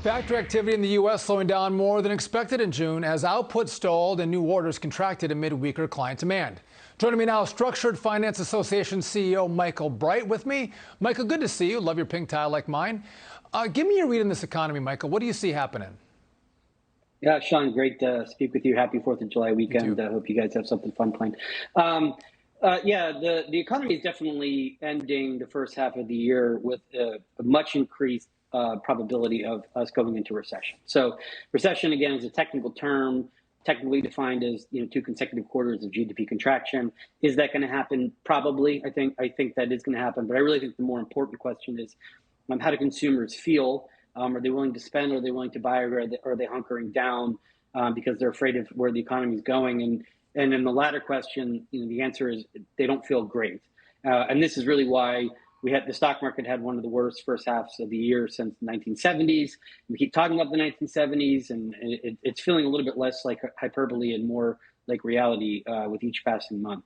Factory activity in the U.S. slowing down more than expected in June as output stalled and new orders contracted amid weaker client demand. Joining me now, Structured Finance Association CEO Michael Bright with me. Michael, good to see you. Love your pink tie like mine. Give me your read on this economy, Michael. What do you see happening? Yeah, Sean, great to speak with you. Happy 4th of July weekend. I hope you guys have something fun planned. The economy is definitely ending the first half of the year with a much increased probability of us going into recession. So recession, again, is a technical term, technically defined as 2 consecutive quarters of GDP contraction. Is that going to happen? Probably. I think that is going to happen. But I really think the more important question is how do consumers feel? Are they willing to spend? Are they willing to buy? Or are they hunkering down because they're afraid of where the economy is going? And in the latter question, the answer is they don't feel great. And this is really why the stock market had one of the worst first halves of the year since the 1970s. We keep talking about the 1970s, and it's feeling a little bit less like hyperbole and more like reality with each passing month.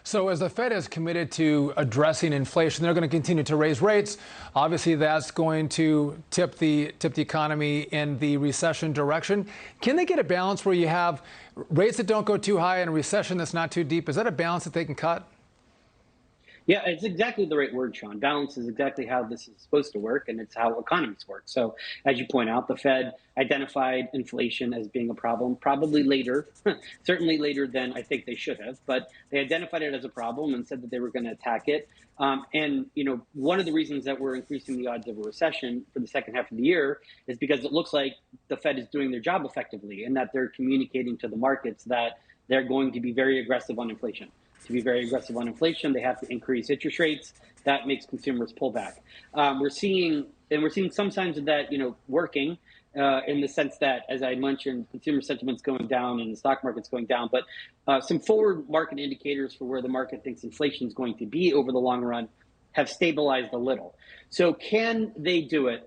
So as the Fed is committed to addressing inflation, they're going to continue to raise rates. Obviously, that's going to tip the economy in the recession direction. Can they get a balance where you have rates that don't go too high and a recession that's not too deep? Is that a balance that they can cut? Yeah, it's exactly the right word, Sean. Balance is exactly how this is supposed to work, and it's how economies work. So as you point out, the Fed identified inflation as being a problem, probably later, certainly later than I think they should have, but they identified it as a problem and said that they were going to attack it. And one of the reasons that we're increasing the odds of a recession for the second half of the year is because it looks like the Fed is doing their job effectively and that they're communicating to the markets that they're going to be very aggressive on inflation. To be very aggressive on inflation, they have to increase interest rates. That makes consumers pull back. We're seeing some signs of that, working in the sense that, as I mentioned, consumer sentiment's going down and the stock market's going down. But some forward market indicators for where the market thinks inflation is going to be over the long run have stabilized a little. So can they do it?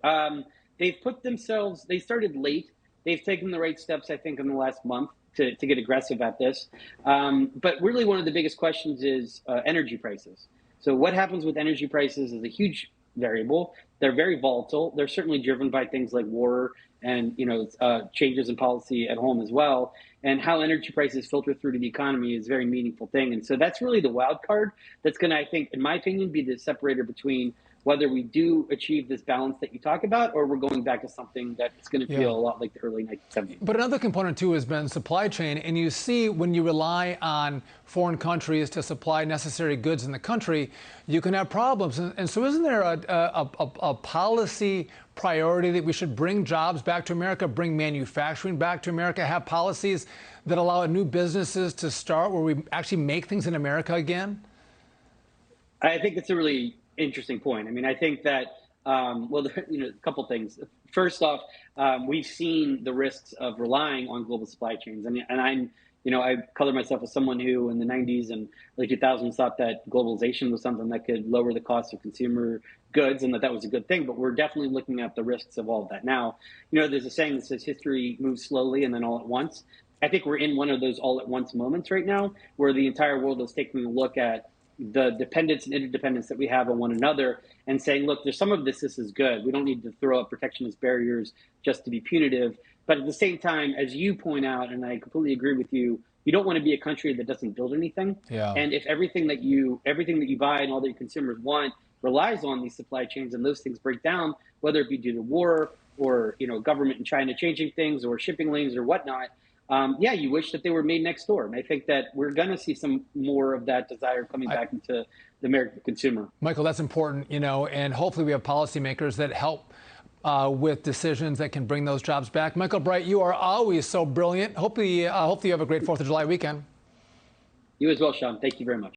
They started late. They've taken the right steps, I think, in the last month to get aggressive at this. But really one of the biggest questions is energy prices. So what happens with energy prices is a huge variable. They're very volatile. They're certainly driven by things like war and changes in policy at home as well. And how energy prices filter through to the economy is a very meaningful thing. And so that's really the wild card that's going to, I think, in my opinion, be the separator between whether we do achieve this balance that you talk about, or we're going back to something that's going to feel a lot like the early 1970s. But another component, too, has been supply chain. And you see when you rely on foreign countries to supply necessary goods in the country, you can have problems. And so isn't there a policy priority that we should bring jobs back to America, bring manufacturing back to America, have policies that allow new businesses to start where we actually make things in America again? I think it's a really interesting point. I mean, I think that, a couple things. First off, we've seen the risks of relying on global supply chains. And I color myself as someone who in the 90s and early 2000s thought that globalization was something that could lower the cost of consumer goods and that was a good thing. But we're definitely looking at the risks of all of that now. There's a saying that says history moves slowly and then all at once. I think we're in one of those all at once moments right now where the entire world is taking a look at the dependence and interdependence that we have on one another and saying, look, there's some of this is good. We don't need to throw up protectionist barriers just to be punitive. But at the same time, as you point out, and I completely agree with you, you don't want to be a country that doesn't build anything. Yeah. And if everything that you buy and all that your consumers want relies on these supply chains and those things break down, whether it be due to war or government in China changing things or shipping lanes or whatnot, you wish that they were made next door. And I think that we're going to see some more of that desire coming back into the American consumer. Michael, that's important, and hopefully we have policymakers that help with decisions that can bring those jobs back. Michael Bright, you are always so brilliant. Hopefully you have a great 4th of July weekend. You as well, Sean. Thank you very much.